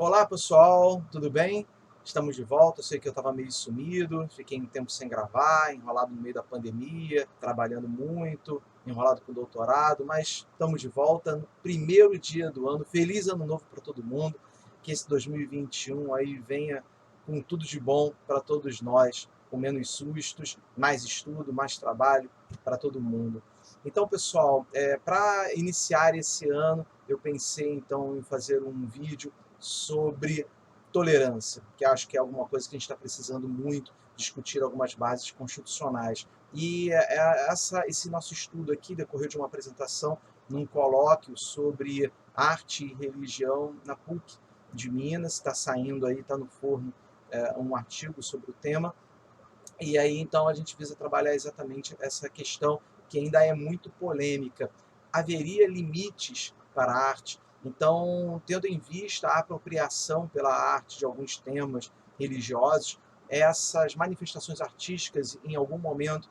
Olá pessoal, tudo bem? Estamos de volta. Eu sei que eu estava meio sumido, fiquei um tempo sem gravar, enrolado no meio da pandemia, trabalhando muito, enrolado com o doutorado, mas estamos de volta no primeiro dia do ano. Feliz ano novo para todo mundo, que esse 2021 aí venha com tudo de bom para todos nós, com menos sustos, mais estudo, mais trabalho para todo mundo. Então, pessoal, para iniciar esse ano, eu pensei então em fazer um vídeo sobre tolerância, que acho que é alguma coisa que a gente está precisando muito discutir algumas bases constitucionais. E esse nosso estudo aqui decorreu de uma apresentação num colóquio sobre arte e religião na PUC de Minas. Está saindo aí, está no forno um artigo sobre o tema. E aí, então, a gente visa trabalhar exatamente essa questão que ainda é muito polêmica. Haveria limites para a arte? Então, tendo em vista a apropriação pela arte de alguns temas religiosos, essas manifestações artísticas, em algum momento,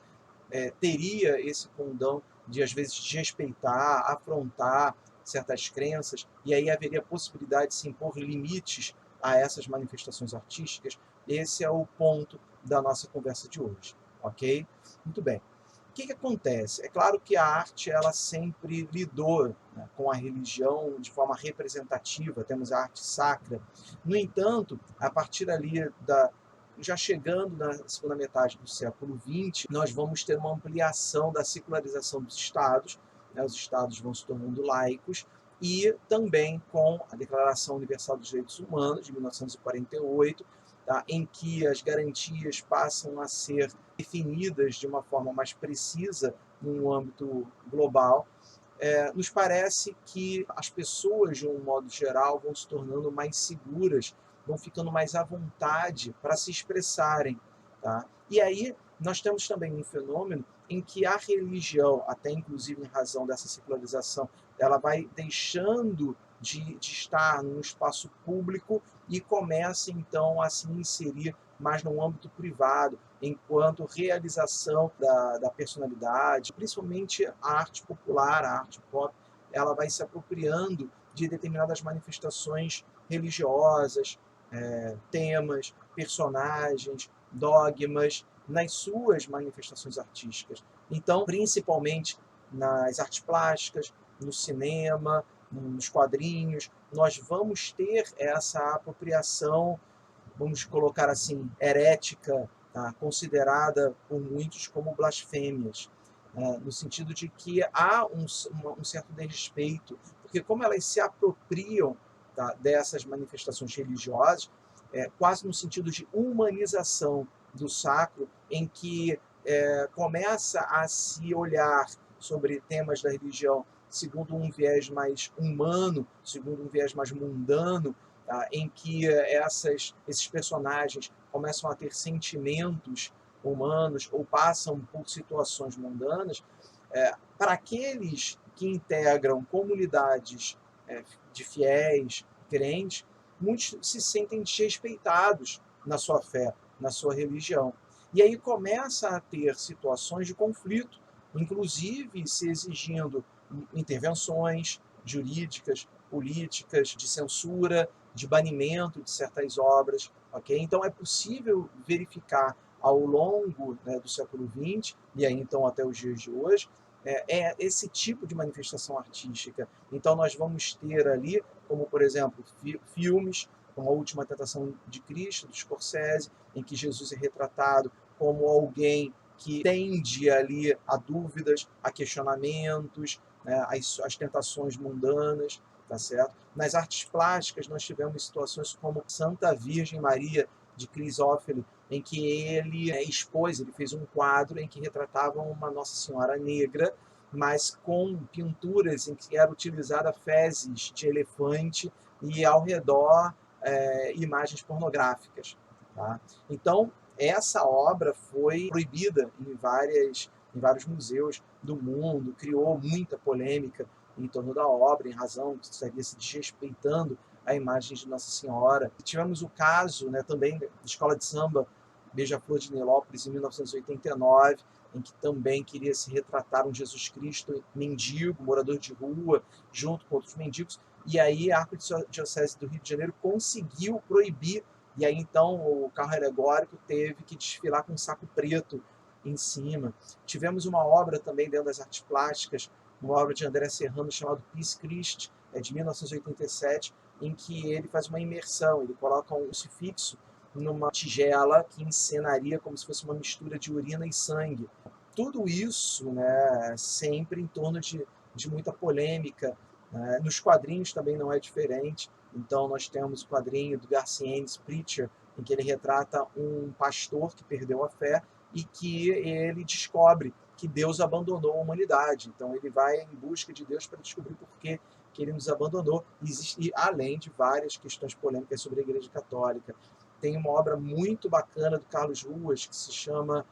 teria esse condão de, às vezes, desrespeitar, afrontar certas crenças, e aí haveria possibilidade de se impor limites a essas manifestações artísticas. Esse é o ponto da nossa conversa de hoje, ok? Muito bem. O que acontece? É claro que a arte ela sempre lidou, né, com a religião de forma representativa, temos a arte sacra. No entanto, a partir ali já chegando na segunda metade do século XX, nós vamos ter uma ampliação da secularização dos estados, né, os estados vão se tornando laicos, e também com a Declaração Universal dos Direitos Humanos, de 1948, tá, em que as garantias passam a ser definidas de uma forma mais precisa no âmbito global. Nos parece que as pessoas, de um modo geral, vão se tornando mais seguras, vão ficando mais à vontade para se expressarem. Tá? E aí nós temos também um fenômeno em que a religião, até inclusive em razão dessa secularização, ela vai deixando de estar no espaço público e começa então a se inserir mais no âmbito privado, enquanto realização da personalidade, principalmente a arte popular, a arte pop, ela vai se apropriando de determinadas manifestações religiosas, temas, personagens, dogmas, nas suas manifestações artísticas. Então, principalmente nas artes plásticas, no cinema, nos quadrinhos, nós vamos ter essa apropriação, vamos colocar assim, herética, tá? Considerada por muitos como blasfêmias, no sentido de que há um certo desrespeito, porque como elas se apropriam, tá, dessas manifestações religiosas, quase no sentido de humanização do sacro, em que começa a se olhar sobre temas da religião segundo um viés mais humano, segundo um viés mais mundano, tá, em que esses personagens começam a ter sentimentos humanos ou passam por situações mundanas. Para aqueles que integram comunidades de fiéis, crentes, muitos se sentem desrespeitados na sua fé, na sua religião. E aí começa a ter situações de conflito, inclusive se exigindo intervenções jurídicas, políticas, de censura, de banimento de certas obras. Okay? Então é possível verificar ao longo, né, do século XX, e aí então até os dias de hoje, esse tipo de manifestação artística. Então nós vamos ter ali, como por exemplo, filmes, como A Última Tentação de Cristo, do Scorsese, em que Jesus é retratado como alguém que tende ali a dúvidas, a questionamentos, né, as tentações mundanas, tá certo? Nas artes plásticas nós tivemos situações como Santa Virgem Maria, de Crisófilo, em que ele expôs, ele fez um quadro em que retratava uma Nossa Senhora negra, mas com pinturas em que era utilizada fezes de elefante e ao redor imagens pornográficas. Tá? Então, essa obra foi proibida em vários museus do mundo, criou muita polêmica em torno da obra, em razão de estaria se desrespeitando a imagem de Nossa Senhora. E tivemos o caso, né, também da Escola de Samba Beija-Flor de Nilópolis, em 1989, em que também queria se retratar um Jesus Cristo mendigo, morador de rua, junto com outros mendigos, e aí a Arquidiocese do Rio de Janeiro conseguiu proibir, e aí então o carro alegórico teve que desfilar com um saco preto em cima. Tivemos uma obra também dentro das artes plásticas, uma obra de André Serrano chamada Peace Christ, de 1987, em que ele faz uma imersão, ele coloca um crucifixo numa tigela que encenaria como se fosse uma mistura de urina e sangue. Tudo isso, né, sempre em torno de muita polêmica. Nos quadrinhos também não é diferente. Então nós temos o quadrinho do Garcienes, Preacher, em que ele retrata um pastor que perdeu a fé e que ele descobre que Deus abandonou a humanidade. Então ele vai em busca de Deus para descobrir por que ele nos abandonou. E além de várias questões polêmicas sobre a Igreja Católica. Tem uma obra muito bacana do Carlos Ruas que se chama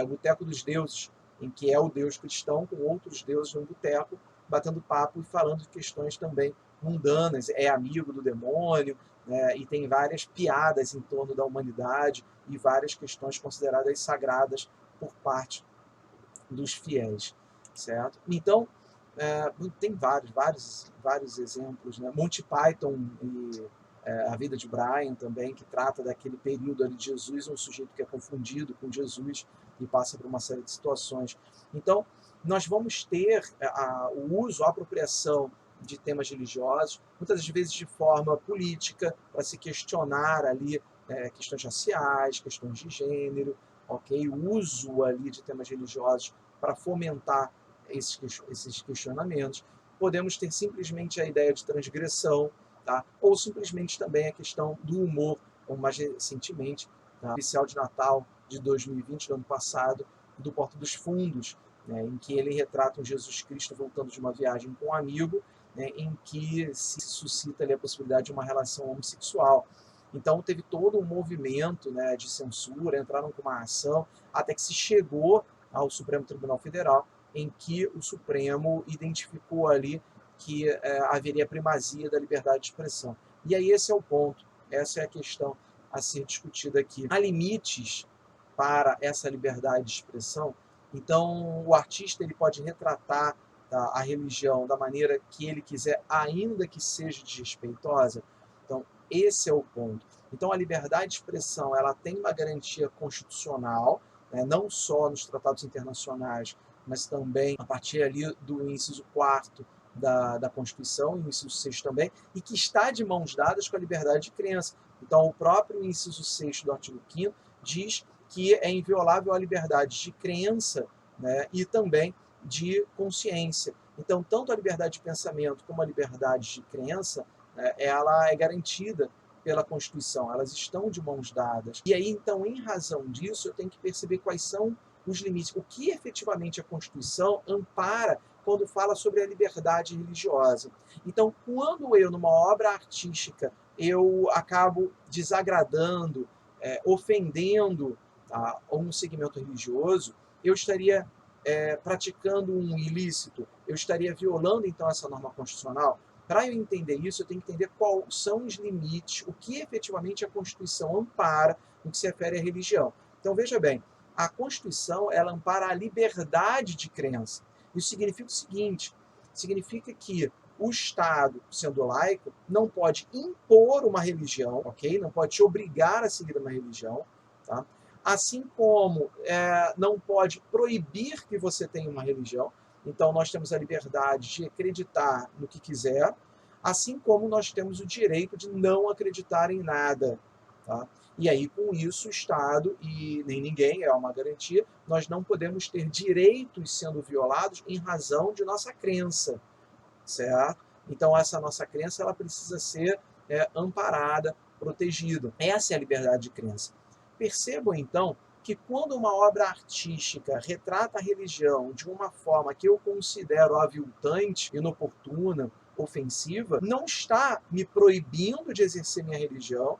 O Boteco dos Deuses, em que é o Deus cristão com outros deuses no boteco, batendo papo e falando de questões também mundanas. É amigo do demônio, né, e tem várias piadas em torno da humanidade e várias questões consideradas sagradas por parte dos fiéis, certo? Então, tem vários exemplos, né? Monty Python e A Vida de Brian também, que trata daquele período ali de Jesus, um sujeito que é confundido com Jesus e passa por uma série de situações. Então, nós vamos ter o uso, a apropriação de temas religiosos, muitas vezes de forma política, para se questionar ali questões raciais, questões de gênero, ok? O uso ali de temas religiosos para fomentar esses questionamentos. Podemos ter simplesmente a ideia de transgressão, tá? Ou simplesmente também a questão do humor, como mais recentemente, tá? Especial de Natal de 2020, do ano passado, do Porta dos Fundos, né, em que ele retrata um Jesus Cristo voltando de uma viagem com um amigo, né, em que se suscita ali a possibilidade de uma relação homossexual. Então teve todo um movimento, né, de censura, entraram com uma ação, até que se chegou ao Supremo Tribunal Federal, em que o Supremo identificou ali que haveria primazia da liberdade de expressão. E aí esse é o ponto, essa é a questão a ser discutida aqui. Há limites para essa liberdade de expressão? Então o artista ele pode retratar, tá, a religião da maneira que ele quiser, ainda que seja desrespeitosa? Então esse é o ponto. Então a liberdade de expressão ela tem uma garantia constitucional, né, não só nos tratados internacionais, mas também a partir ali do inciso 4º da Constituição, inciso 6 também, e que está de mãos dadas com a liberdade de crença. Então, o próprio inciso 6 do artigo 5º diz que é inviolável a liberdade de crença, né, e também de consciência. Então, tanto a liberdade de pensamento como a liberdade de crença, né, ela é garantida pela Constituição, elas estão de mãos dadas. E aí, então, em razão disso, eu tenho que perceber quais são os limites, o que efetivamente a Constituição ampara quando fala sobre a liberdade religiosa. Então, quando eu, numa obra artística, eu acabo desagradando, ofendendo, tá, um segmento religioso, eu estaria praticando um ilícito, eu estaria violando, então, essa norma constitucional. Para eu entender isso, eu tenho que entender quais são os limites, o que efetivamente a Constituição ampara no que se refere à religião. Então, veja bem, a Constituição ela ampara a liberdade de crença. Isso significa o seguinte, significa que o Estado, sendo laico, não pode impor uma religião, ok? Não pode te obrigar a seguir uma religião, tá? Assim como não pode proibir que você tenha uma religião. Então, nós temos a liberdade de acreditar no que quiser, assim como nós temos o direito de não acreditar em nada. Tá? E aí, com isso, o Estado e nem ninguém, é uma garantia, nós não podemos ter direitos sendo violados em razão de nossa crença, certo? Então, essa nossa crença ela precisa ser amparada, protegida. Essa é a liberdade de crença. Percebam, então, que quando uma obra artística retrata a religião de uma forma que eu considero aviltante, inoportuna, ofensiva, não está me proibindo de exercer minha religião,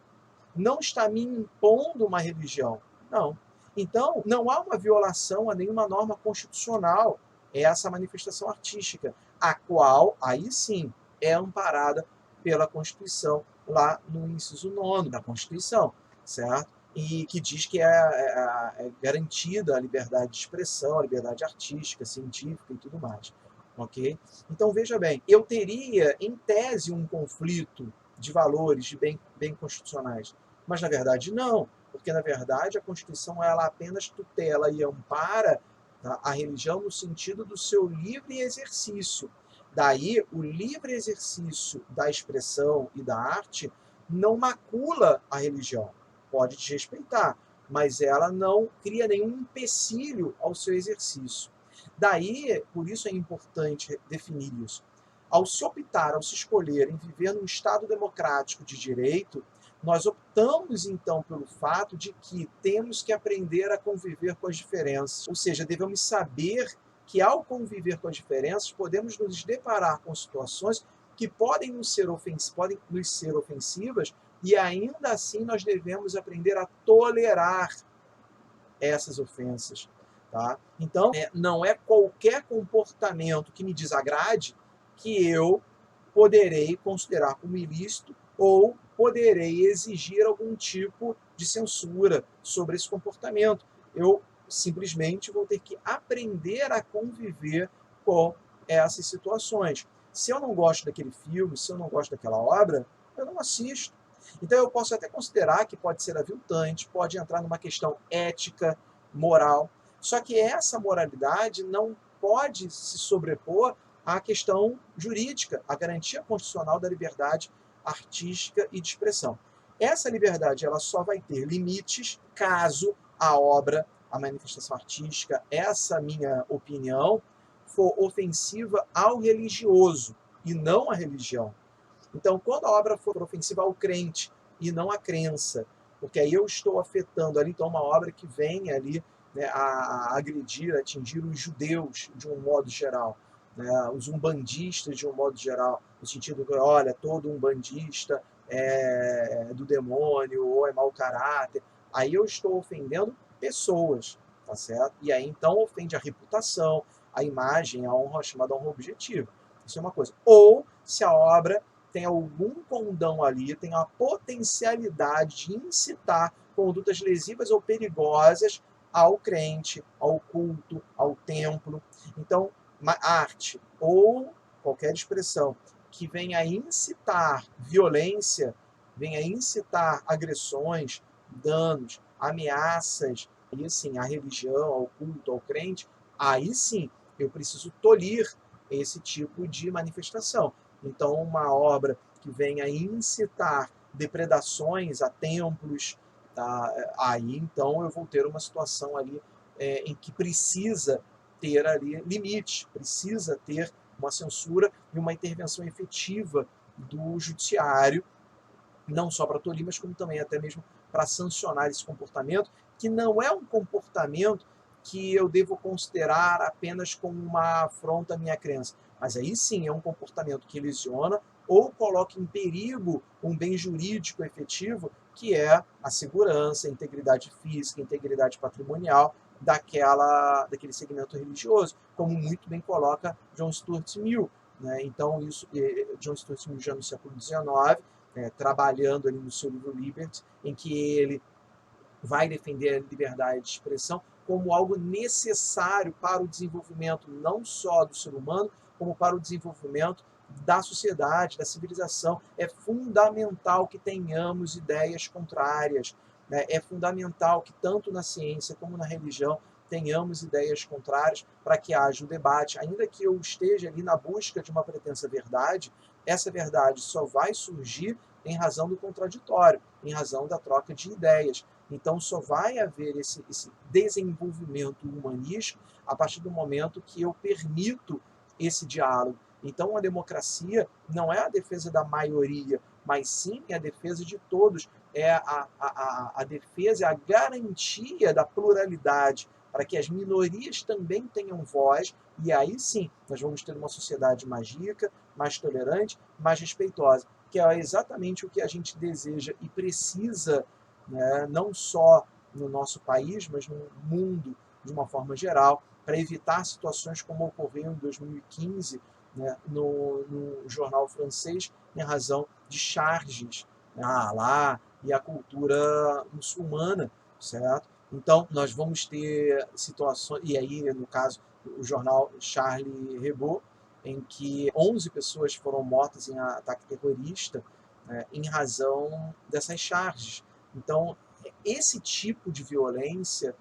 não está me impondo uma religião. Não. Então, não há uma violação a nenhuma norma constitucional. É essa manifestação artística, a qual, aí sim, é amparada pela Constituição, lá no inciso 9º da Constituição, certo? E que diz que é garantida a liberdade de expressão, a liberdade artística, científica e tudo mais. ok? Então, veja bem, eu teria, em tese, um conflito de valores, de bem constitucionais, mas, na verdade, não, porque, na verdade, a Constituição ela apenas tutela e ampara, tá, a religião no sentido do seu livre exercício. Daí, o livre exercício da expressão e da arte não macula a religião, pode desrespeitar, mas ela não cria nenhum empecilho ao seu exercício. Daí, por isso é importante definir isso. Ao se optar, ao se escolher em viver num Estado democrático de direito, nós optamos então pelo fato de que temos que aprender a conviver com as diferenças. Ou seja, devemos saber que ao conviver com as diferenças, podemos nos deparar com situações que podem nos ser ofensivas e ainda assim nós devemos aprender a tolerar essas ofensas. Tá? Então, não é qualquer comportamento que me desagrade que eu poderei considerar como ilícito ou poderei exigir algum tipo de censura sobre esse comportamento. Eu simplesmente vou ter que aprender a conviver com essas situações. Se eu não gosto daquele filme, se eu não gosto daquela obra, eu não assisto. Então eu posso até considerar que pode ser aviltante, pode entrar numa questão ética, moral, só que essa moralidade não pode se sobrepor à questão jurídica, à garantia constitucional da liberdade artística e de expressão. Essa liberdade ela só vai ter limites caso a obra, a manifestação artística, essa minha opinião, for ofensiva ao religioso e não à religião. Então, quando a obra for ofensiva ao crente e não à crença, porque aí eu estou afetando ali, então, uma obra que vem ali, né, a agredir, a atingir os judeus de um modo geral, né, os umbandistas de um modo geral, no sentido que, olha, todo umbandista é do demônio ou é mau caráter, aí eu estou ofendendo pessoas, tá certo? E aí, então, ofende a reputação, a imagem, a honra, chamada honra objetiva. Isso é uma coisa. Ou se a obra tem algum condão ali, tem a potencialidade de incitar condutas lesivas ou perigosas ao crente, ao culto, ao templo. Então, arte ou qualquer expressão que venha a incitar violência, venha a incitar agressões, danos, ameaças, e assim, à religião, ao culto, ao crente, aí sim eu preciso tolir esse tipo de manifestação. Então, uma obra que venha a incitar depredações a templos, tá? Aí então eu vou ter uma situação ali em que precisa ter ali limite, precisa ter uma censura e uma intervenção efetiva do judiciário, não só para tolir, mas como também até mesmo para sancionar esse comportamento, que não é um comportamento que eu devo considerar apenas como uma afronta à minha crença, mas aí sim é um comportamento que lesiona ou coloca em perigo um bem jurídico efetivo, que é a segurança, a integridade física, a integridade patrimonial daquele segmento religioso, como muito bem coloca John Stuart Mill. Né? Então, John Stuart Mill já no século XIX, trabalhando ali no seu livro Liberty, em que ele vai defender a liberdade de expressão como algo necessário para o desenvolvimento não só do ser humano, como para o desenvolvimento da sociedade, da civilização. É fundamental que tenhamos ideias contrárias, né? É fundamental que tanto na ciência como na religião tenhamos ideias contrárias para que haja o debate. Ainda que eu esteja ali na busca de uma pretensa verdade, essa verdade só vai surgir em razão do contraditório, em razão da troca de ideias. Então, só vai haver esse desenvolvimento humanístico a partir do momento que eu permito esse diálogo. Então, a democracia não é a defesa da maioria, mas sim a defesa de todos. É a defesa, a garantia da pluralidade, para que as minorias também tenham voz, e aí sim nós vamos ter uma sociedade mais rica, mais tolerante, mais respeitosa, que é exatamente o que a gente deseja e precisa, né, não só no nosso país, mas no mundo de uma forma geral, para evitar situações como ocorreu em 2015, né, no jornal francês, em razão de charges, né, lá e a cultura muçulmana, certo? Então, nós vamos ter situações, e aí, no caso, o jornal Charlie Hebdo, em que 11 pessoas foram mortas em ataque terrorista, em razão dessas charges. Então, esse tipo de violência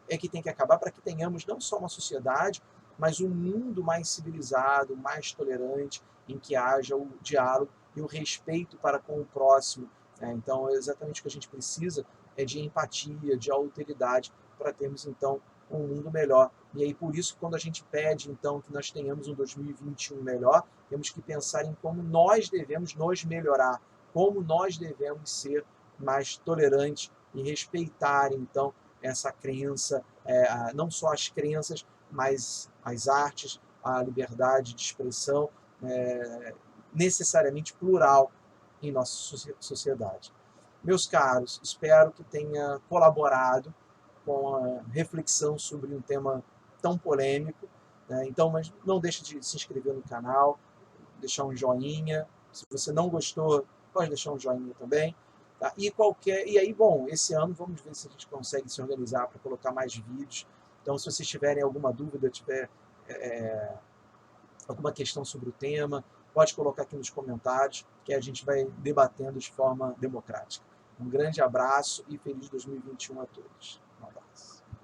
é que tem que acabar para que tenhamos não só uma sociedade, mas um mundo mais civilizado, mais tolerante, em que haja o diálogo e o respeito para com o próximo. Então, é exatamente o que a gente precisa é de empatia, de alteridade, para termos, então, um mundo melhor. E aí, por isso, quando a gente pede, então, que nós tenhamos um 2021 melhor, temos que pensar em como nós devemos nos melhorar, como nós devemos ser mais tolerantes e respeitar, então, essa crença, não só as crenças, mas as artes, a liberdade de expressão, necessariamente plural em nossa sociedade. Meus caros, espero que tenha colaborado com a reflexão sobre um tema tão polêmico. Então, mas não deixe de se inscrever no canal, deixar um joinha. Se você não gostou, pode deixar um joinha também. Tá? E aí, bom, esse ano vamos ver se a gente consegue se organizar para colocar mais vídeos. Então, se vocês tiverem alguma dúvida, tiver alguma questão sobre o tema, pode colocar aqui nos comentários, que a gente vai debatendo de forma democrática. Um grande abraço e feliz 2021 a todos.